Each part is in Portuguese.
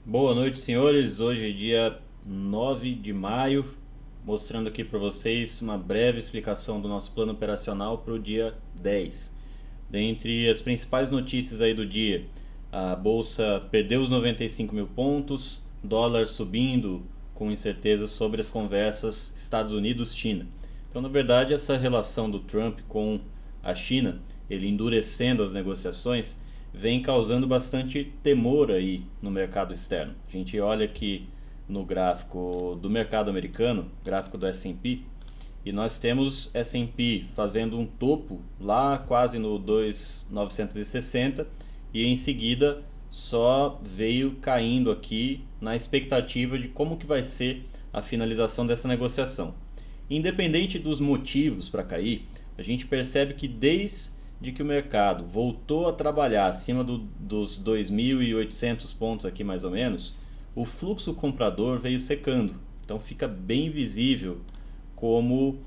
Boa noite, senhores. Hoje é dia 9 de maio, mostrando aqui para vocês uma breve explicação do nosso plano operacional para o dia 10. Dentre as principais notícias aí do dia, a bolsa perdeu os 95 mil pontos, dólar subindo com incerteza sobre as conversas Estados Unidos-China. Então, na verdade, essa relação do Trump com a China, ele endurecendo as negociações, vem causando bastante temor aí no mercado externo. A gente olha aqui no gráfico do mercado americano, gráfico do S&P, e nós temos S&P fazendo um topo lá quase no 2.960 e em seguida só veio caindo aqui na expectativa de como que vai ser a finalização dessa negociação. Independente dos motivos para cair, a gente percebe que desde que o mercado voltou a trabalhar acima dos 2.800 pontos aqui mais ou menos, o fluxo comprador veio secando. Então fica bem visível como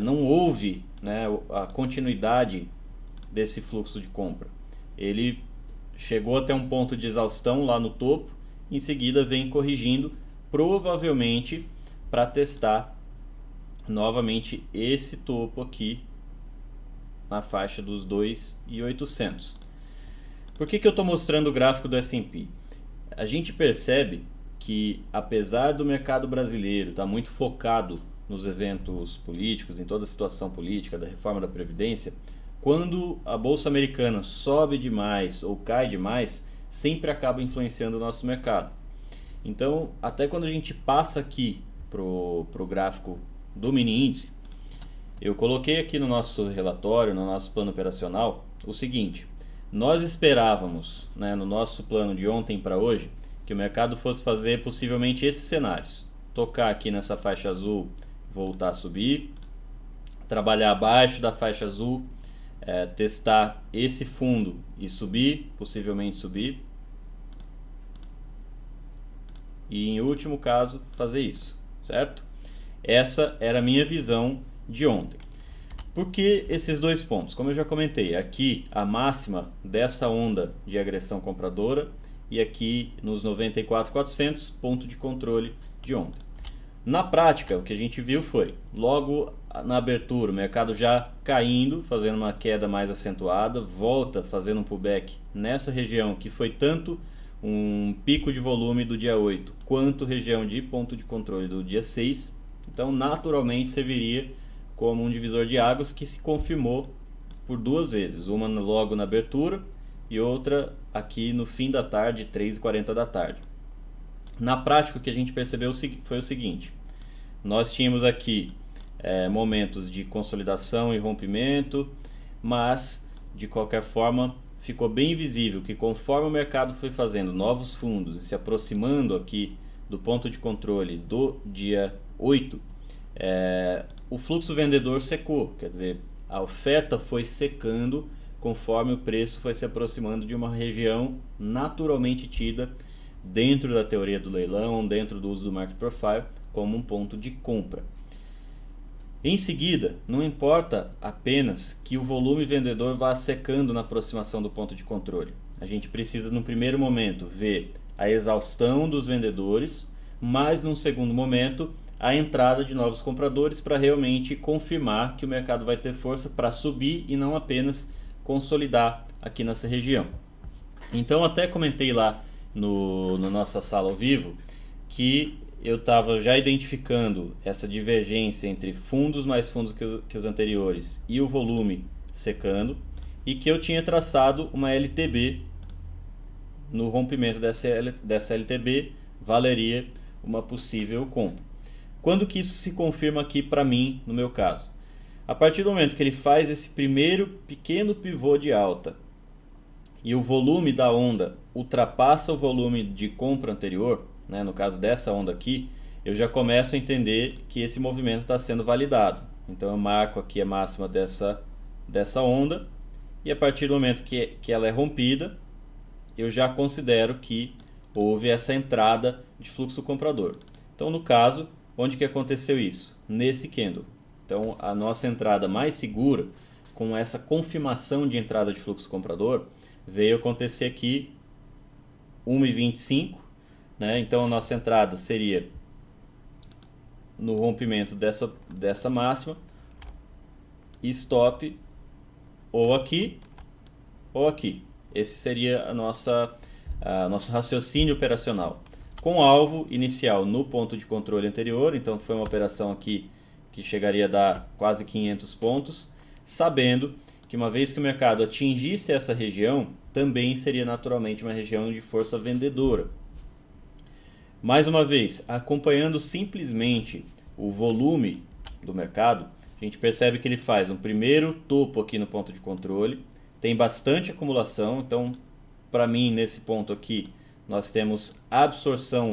não houve, né, a continuidade desse fluxo de compra. Ele chegou até um ponto de exaustão lá no topo, em seguida vem corrigindo, provavelmente para testar novamente esse topo aqui na faixa dos 2.800. Por que eu estou mostrando o gráfico do S&P? A gente percebe que, apesar do mercado brasileiro estar muito focado nos eventos políticos, em toda a situação política, da reforma da Previdência, quando a Bolsa Americana sobe demais ou cai demais, sempre acaba influenciando o nosso mercado. Então, até quando a gente passa aqui para o gráfico do mini índice, eu coloquei aqui no nosso relatório, no nosso plano operacional, o seguinte: nós esperávamos, né, no nosso plano de ontem para hoje, que o mercado fosse fazer possivelmente esses cenários. Tocar aqui nessa faixa azul, voltar a subir, trabalhar abaixo da faixa azul, testar esse fundo e subir, possivelmente subir. E em último caso, fazer isso, certo? Essa era a minha visão de ontem. Por que esses dois pontos? Como eu já comentei, aqui a máxima dessa onda de agressão compradora e aqui nos 94.400, ponto de controle de ontem. Na prática, o que a gente viu foi, logo na abertura, o mercado já caindo, fazendo uma queda mais acentuada, volta fazendo um pullback nessa região que foi tanto um pico de volume do dia 8, quanto região de ponto de controle do dia 6. Então, naturalmente, serviria como um divisor de águas que se confirmou por duas vezes, uma logo na abertura e outra aqui no fim da tarde, 3h40 da tarde. Na prática, o que a gente percebeu foi o seguinte: nós tínhamos aqui momentos de consolidação e rompimento, mas de qualquer forma ficou bem visível que conforme o mercado foi fazendo novos fundos e se aproximando aqui do ponto de controle do dia 8, o fluxo vendedor secou, quer dizer, a oferta foi secando conforme o preço foi se aproximando de uma região naturalmente tida dentro da teoria do leilão, dentro do uso do market profile, como um ponto de compra. Em seguida, não importa apenas que o volume vendedor vá secando na aproximação do ponto de controle. A gente precisa, no primeiro momento, ver a exaustão dos vendedores, mas, num segundo momento, a entrada de novos compradores para realmente confirmar que o mercado vai ter força para subir e não apenas consolidar aqui nessa região. Então, até comentei lá no nossa sala ao vivo que eu estava já identificando essa divergência entre fundos mais fundos que os anteriores e o volume secando, e que eu tinha traçado uma LTB. No rompimento dessa LTB valeria uma possível compra. Quando que isso se confirma aqui para mim, no meu caso? A partir do momento que ele faz esse primeiro pequeno pivô de alta e o volume da onda ultrapassa o volume de compra anterior, né, no caso dessa onda aqui, eu já começo a entender que esse movimento está sendo validado. Então eu marco aqui a máxima dessa onda, e a partir do momento que ela é rompida, eu já considero que houve essa entrada de fluxo comprador. Então, no caso, onde que aconteceu isso? Nesse candle. Então, a nossa entrada mais segura, com essa confirmação de entrada de fluxo comprador, veio acontecer aqui 1,25, né? Então a nossa entrada seria no rompimento dessa máxima, e stop ou aqui ou aqui. Esse seria nosso raciocínio operacional, com alvo inicial no ponto de controle anterior. Então foi uma operação aqui que chegaria a dar quase 500 pontos, sabendo que uma vez que o mercado atingisse essa região, também seria naturalmente uma região de força vendedora. Mais uma vez, acompanhando simplesmente o volume do mercado, a gente percebe que ele faz um primeiro topo aqui no ponto de controle, tem bastante acumulação. Então, para mim, nesse ponto aqui, nós temos absorção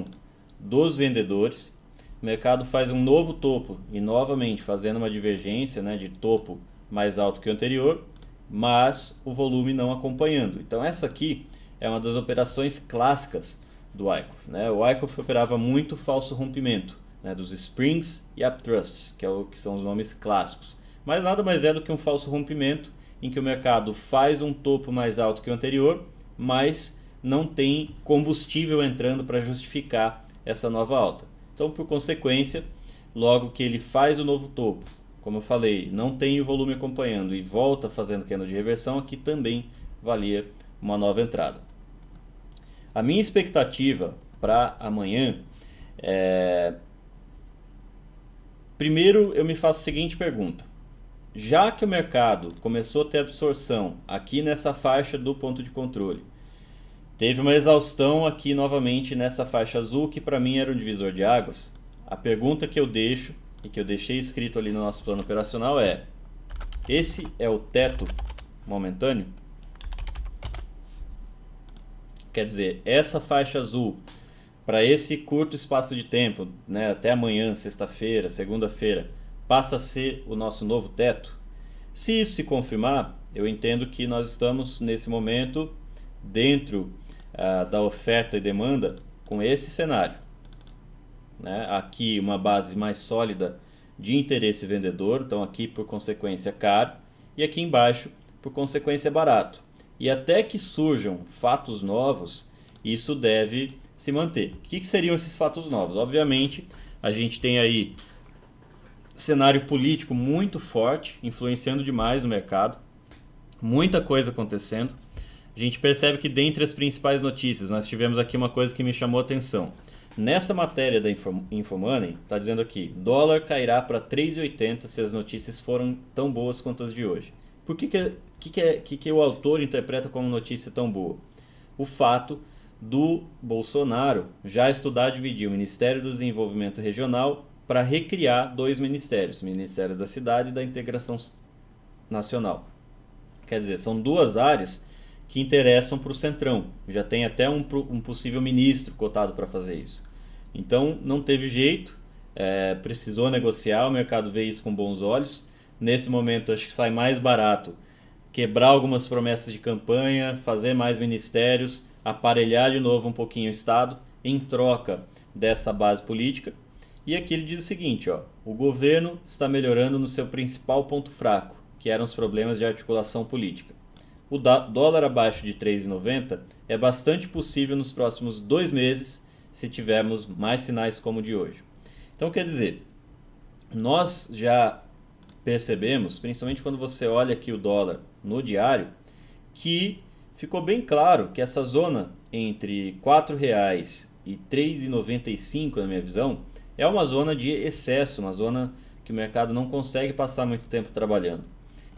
dos vendedores. O mercado faz um novo topo e novamente fazendo uma divergência, né, de topo mais alto que o anterior, mas o volume não acompanhando. Então essa aqui é uma das operações clássicas do Wyckoff, né? O Wyckoff operava muito falso rompimento, né, dos springs e upthrusts, que são os nomes clássicos. Mas nada mais é do que um falso rompimento em que o mercado faz um topo mais alto que o anterior, mas não tem combustível entrando para justificar essa nova alta. Então, por consequência, logo que ele faz o novo topo, como eu falei, não tem o volume acompanhando e volta fazendo candle de reversão, aqui também valia uma nova entrada. A minha expectativa para amanhã é... Primeiro, eu me faço a seguinte pergunta. Já que o mercado começou a ter absorção aqui nessa faixa do ponto de controle, teve uma exaustão aqui novamente nessa faixa azul, que para mim era um divisor de águas, a pergunta que eu deixo e que eu deixei escrito ali no nosso plano operacional é: esse é o teto momentâneo? Quer dizer, essa faixa azul, para esse curto espaço de tempo, né, até amanhã, sexta-feira, segunda-feira, passa a ser o nosso novo teto? Se isso se confirmar, eu entendo que nós estamos nesse momento dentro da oferta e demanda com esse cenário, né? Aqui uma base mais sólida de interesse vendedor, então aqui por consequência caro, e aqui embaixo por consequência barato. E até que surjam fatos novos, isso deve se manter. O que seriam esses fatos novos? Obviamente, a gente tem aí cenário político muito forte, influenciando demais o mercado, muita coisa acontecendo. A gente percebe que dentre as principais notícias, nós tivemos aqui uma coisa que me chamou a atenção. Nessa matéria da Infomoney, está dizendo aqui: dólar cairá para 3,80 se as notícias foram tão boas quanto as de hoje. Por que o autor interpreta como notícia tão boa? O fato do Bolsonaro já estudar dividir o Ministério do Desenvolvimento Regional para recriar dois ministérios, Ministérios da Cidade e da Integração Nacional. Quer dizer, são duas áreas que interessam para o Centrão. Já tem até um possível ministro cotado para fazer isso. Então não teve jeito, precisou negociar, o mercado vê isso com bons olhos. Nesse momento acho que sai mais barato quebrar algumas promessas de campanha, fazer mais ministérios, aparelhar de novo um pouquinho o Estado em troca dessa base política. E aqui ele diz o seguinte, ó: o governo está melhorando no seu principal ponto fraco, que eram os problemas de articulação política. O dólar abaixo de 3,90 é bastante possível nos próximos 2 meses, se tivermos mais sinais como o de hoje. Então, quer dizer, nós já percebemos, principalmente quando você olha aqui o dólar no diário, que ficou bem claro que essa zona entre R$ 4,00 e R$ 3,95, na minha visão, é uma zona de excesso, uma zona que o mercado não consegue passar muito tempo trabalhando.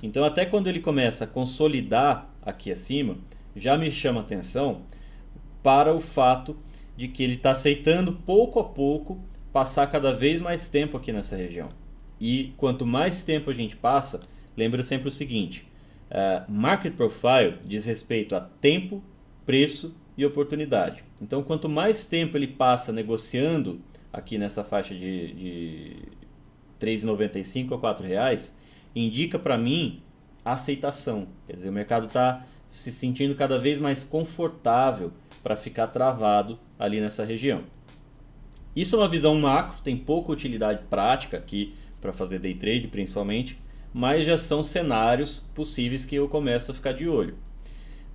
Então, até quando ele começa a consolidar aqui acima, já me chama atenção para o fato de que ele está aceitando pouco a pouco passar cada vez mais tempo aqui nessa região. E quanto mais tempo a gente passa, lembra sempre o seguinte: Market Profile diz respeito a tempo, preço e oportunidade. Então, quanto mais tempo ele passa negociando aqui nessa faixa de R$ 3,95 a R$ 4,00, indica para mim aceitação. Quer dizer, o mercado está se sentindo cada vez mais confortável para ficar travado ali nessa região. Isso é uma visão macro, tem pouca utilidade prática aqui para fazer day trade principalmente, mas já são cenários possíveis que eu começo a ficar de olho.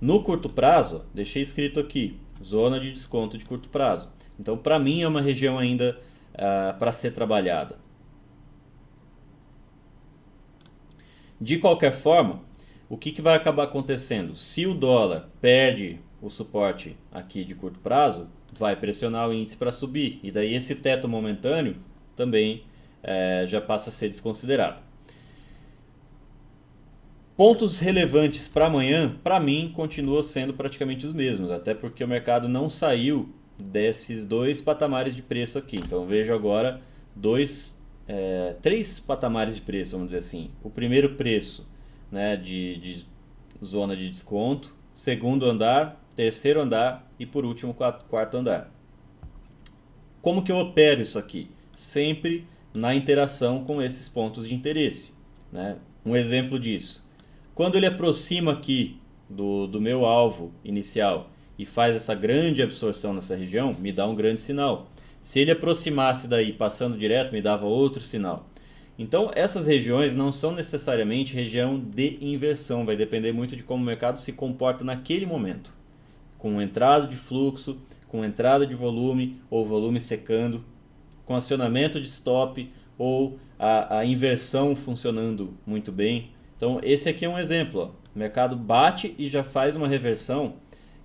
No curto prazo, deixei escrito aqui, zona de desconto de curto prazo. Então, para mim, é uma região ainda para ser trabalhada. De qualquer forma, o que vai acabar acontecendo? Se o dólar perde o suporte aqui de curto prazo, vai pressionar o índice para subir. E daí esse teto momentâneo também já passa a ser desconsiderado. Pontos relevantes para amanhã, para mim, continuam sendo praticamente os mesmos, até porque o mercado não saiu desses dois patamares de preço aqui. Então vejo agora três patamares de preço, vamos dizer assim. O primeiro preço, né, de zona de desconto, segundo andar, terceiro andar e por último quarto andar. Como que eu opero isso aqui? Sempre na interação com esses pontos de interesse, né? Um exemplo disso. Quando ele aproxima aqui do meu alvo inicial e faz essa grande absorção nessa região, me dá um grande sinal. Se ele aproximasse daí passando direto, me dava outro sinal. Então essas regiões não são necessariamente região de inversão, vai depender muito de como o mercado se comporta naquele momento. Com entrada de fluxo, com entrada de volume ou volume secando, com acionamento de stop ou a inversão funcionando muito bem. Então esse aqui é um exemplo, ó. O mercado bate e já faz uma reversão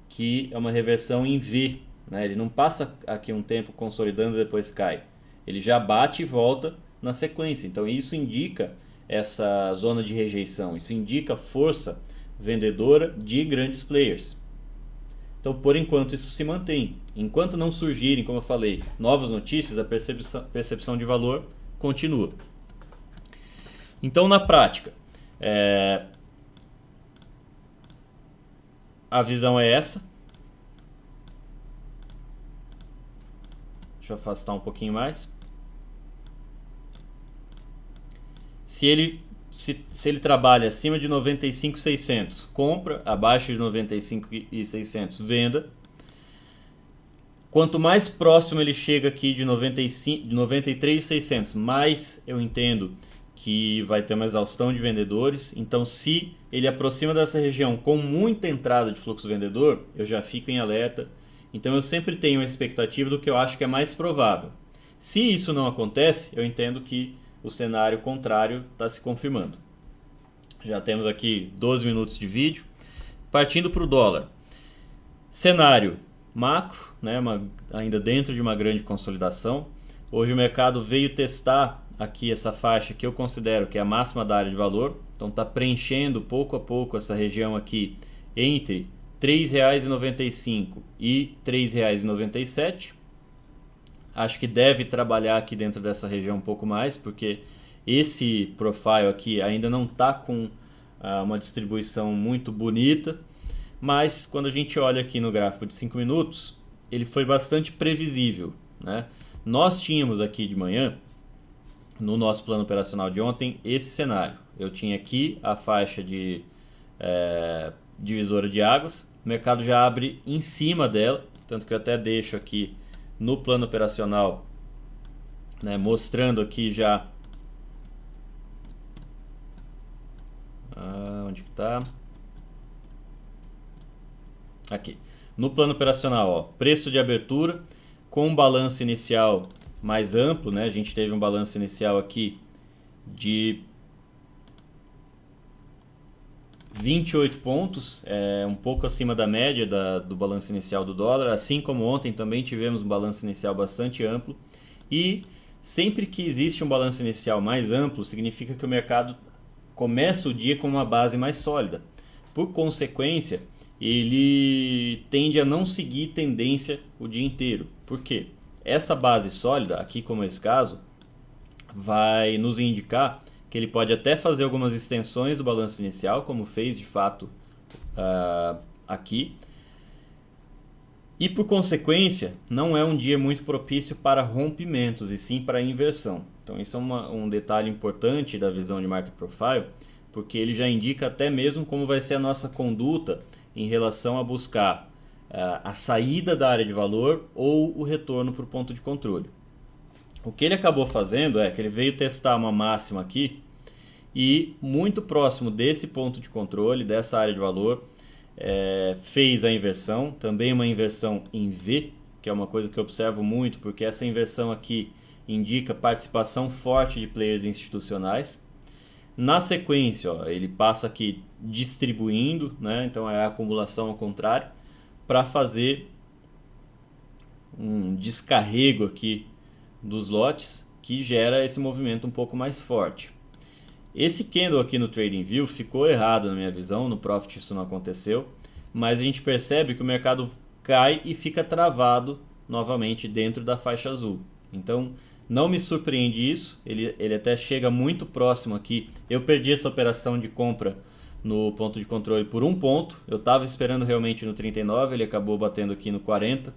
que é uma reversão em V, né? Ele não passa aqui um tempo consolidando e depois cai. Ele já bate e volta na sequência. Então isso indica essa zona de rejeição, isso indica força vendedora de grandes players. Então por enquanto isso se mantém. Enquanto não surgirem, como eu falei, novas notícias, a percepção de valor continua. Então na prática, a visão é essa. Deixa eu afastar um pouquinho mais. Se ele trabalha acima de 95.600, compra, abaixo de 95.600, venda. Quanto mais próximo ele chega aqui de 93.600, mais eu entendo que vai ter uma exaustão de vendedores. Então se ele aproxima dessa região com muita entrada de fluxo vendedor, eu já fico em alerta. Então eu sempre tenho uma expectativa do que eu acho que é mais provável. Se isso não acontece, eu entendo que o cenário contrário está se confirmando. Já temos aqui 12 minutos de vídeo. Partindo para o dólar. Cenário macro, né, ainda dentro de uma grande consolidação. Hoje o mercado veio testar aqui essa faixa que eu considero que é a máxima da área de valor. Então está preenchendo pouco a pouco essa região aqui entre R$ 3,95 e R$ 3,97. Acho que deve trabalhar aqui dentro dessa região um pouco mais, porque esse profile aqui ainda não está com uma distribuição muito bonita. Mas quando a gente olha aqui no gráfico de 5 minutos, ele foi bastante previsível, né? Nós tínhamos aqui de manhã, no nosso plano operacional de ontem, esse cenário. Eu tinha aqui a faixa de divisora de águas, o mercado já abre em cima dela, tanto que eu até deixo aqui no plano operacional, né, mostrando aqui já onde que está? Aqui, no plano operacional, ó, preço de abertura com um balanço inicial mais amplo, né? A gente teve um balanço inicial aqui de 28 pontos, um pouco acima da média do balanço inicial do dólar, assim como ontem também tivemos um balanço inicial bastante amplo. E sempre que existe um balanço inicial mais amplo, significa que o mercado começa o dia com uma base mais sólida. Por consequência, ele tende a não seguir tendência o dia inteiro. Por quê? Essa base sólida, aqui como esse caso, vai nos indicar que ele pode até fazer algumas extensões do balanço inicial, como fez de fato aqui. E por consequência, não é um dia muito propício para rompimentos, e sim para inversão. Então isso é um detalhe importante da visão de Market Profile, porque ele já indica até mesmo como vai ser a nossa conduta em relação a buscar a saída da área de valor ou o retorno para o ponto de controle. O que ele acabou fazendo é que ele veio testar uma máxima aqui e muito próximo desse ponto de controle, dessa área de valor, fez a inversão, também uma inversão em V, que é uma coisa que eu observo muito, porque essa inversão aqui indica participação forte de players institucionais. Na sequência, ó, ele passa aqui distribuindo, né? Então é a acumulação ao contrário, para fazer um descarrego aqui dos lotes que gera esse movimento um pouco mais forte. Esse candle aqui no TradingView ficou errado na minha visão, no Profit isso não aconteceu, mas a gente percebe que o mercado cai e fica travado novamente dentro da faixa azul. Então não me surpreende isso, ele até chega muito próximo aqui. Eu perdi essa operação de compra no ponto de controle por 1 ponto, eu estava esperando realmente no 39, ele acabou batendo aqui no 40,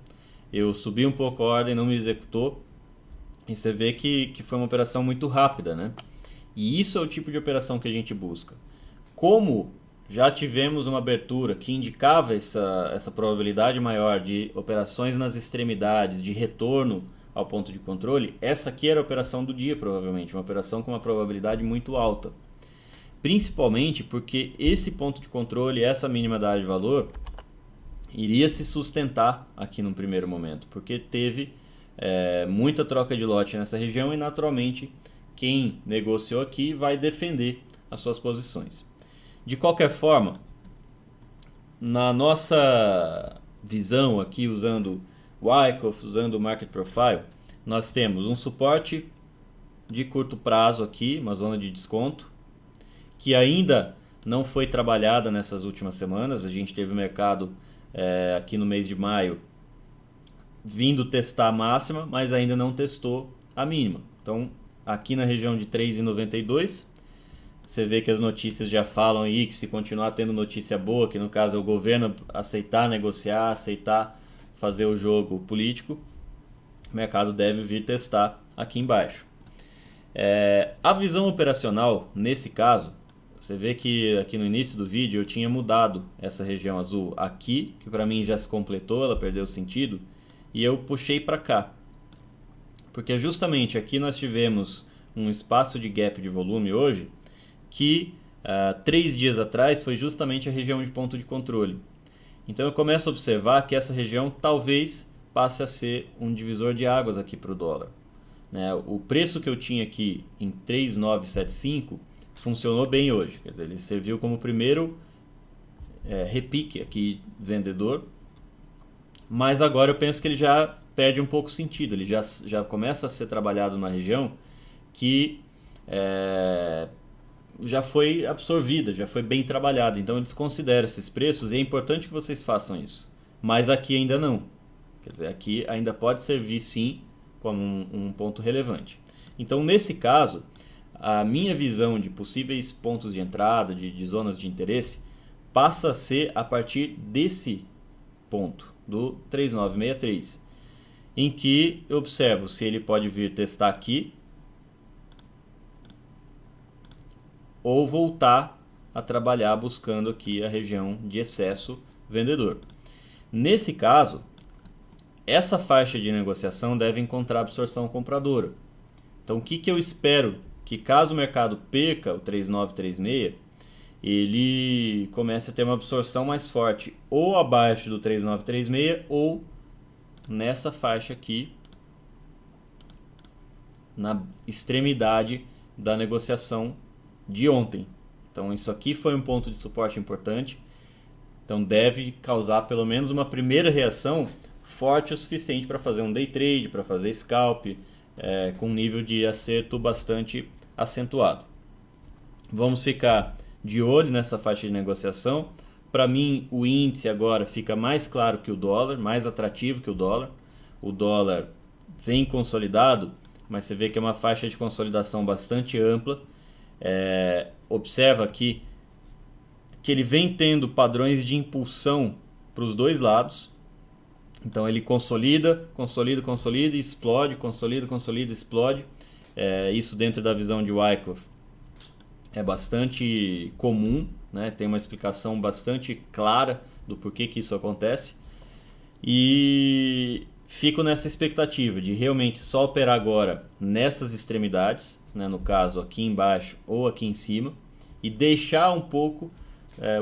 eu subi um pouco a ordem, não me executou, e você vê que foi uma operação muito rápida, né? E isso é o tipo de operação que a gente busca. Como já tivemos uma abertura que indicava essa probabilidade maior de operações nas extremidades, de retorno ao ponto de controle, essa aqui era a operação do dia, provavelmente, uma operação com uma probabilidade muito alta. Principalmente porque esse ponto de controle, essa mínima da área de valor, iria se sustentar aqui no primeiro momento, porque teve muita troca de lote nessa região e naturalmente quem negociou aqui vai defender as suas posições. De qualquer forma, na nossa visão aqui, usando Wyckoff, usando o Market Profile, nós temos um suporte de curto prazo aqui, uma zona de desconto, que ainda não foi trabalhada nessas últimas semanas. A gente teve o mercado aqui no mês de maio vindo testar a máxima, mas ainda não testou a mínima. Então, aqui na região de 3,92, você vê que as notícias já falam aí que se continuar tendo notícia boa, que no caso é o governo aceitar negociar, aceitar fazer o jogo político, o mercado deve vir testar aqui embaixo. A visão operacional, nesse caso, você vê que aqui no início do vídeo eu tinha mudado essa região azul aqui, que para mim já se completou, ela perdeu sentido, e eu puxei para cá. Porque justamente aqui nós tivemos um espaço de gap de volume hoje, que 3 dias atrás foi justamente a região de ponto de controle. Então eu começo a observar que essa região talvez passe a ser um divisor de águas aqui para o dólar. O preço que eu tinha aqui em 3,975 funcionou bem hoje, quer dizer, ele serviu como primeiro repique aqui vendedor, mas agora eu penso que ele já perde um pouco o sentido, ele já começa a ser trabalhado numa região que já foi absorvida, já foi bem trabalhada, então eu desconsidero esses preços e é importante que vocês façam isso, mas aqui ainda não, quer dizer, aqui ainda pode servir sim como um ponto relevante. Então nesse caso, a minha visão de possíveis pontos de entrada, de zonas de interesse, passa a ser a partir desse ponto, do 3,963, em que eu observo se ele pode vir testar aqui ou voltar a trabalhar buscando aqui a região de excesso vendedor. Nesse caso, essa faixa de negociação deve encontrar absorção compradora. Então o que eu espero? Que caso o mercado perca o 3,936, ele comece a ter uma absorção mais forte, ou abaixo do 3,936 ou nessa faixa aqui, na extremidade da negociação de ontem. Então isso aqui foi um ponto de suporte importante, então deve causar pelo menos uma primeira reação forte o suficiente para fazer um day trade, para fazer scalp, com um nível de acerto bastante acentuado. Vamos ficar de olho nessa faixa de negociação. Para mim, o índice agora fica mais claro que o dólar, mais atrativo que o dólar. O dólar vem consolidado, mas você vê que é uma faixa de consolidação bastante ampla. Observa aqui que ele vem tendo padrões de impulsão para os dois lados. Então ele consolida, consolida, consolida e explode, consolida, consolida, explode. Isso dentro da visão de Wyckoff é bastante comum, né? Tem uma explicação bastante clara do porquê que isso acontece. E fico nessa expectativa de realmente só operar agora nessas extremidades, né? No caso aqui embaixo ou aqui em cima, e deixar um pouco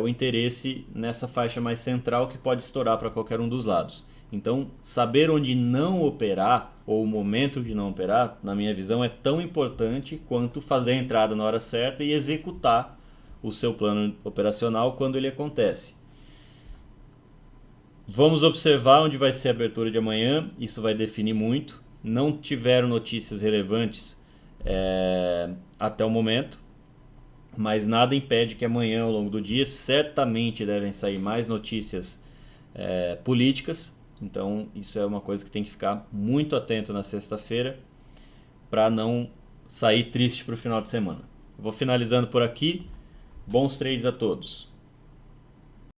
o interesse nessa faixa mais central que pode estourar para qualquer um dos lados. Então, saber onde não operar, ou o momento de não operar, na minha visão, é tão importante quanto fazer a entrada na hora certa e executar o seu plano operacional quando ele acontece. Vamos observar onde vai ser a abertura de amanhã, isso vai definir muito. Não tiveram notícias relevantes até o momento, mas nada impede que amanhã, ao longo do dia, certamente devem sair mais notícias políticas. Então isso é uma coisa que tem que ficar muito atento na sexta-feira para não sair triste para o final de semana. Vou finalizando por aqui. Bons trades a todos.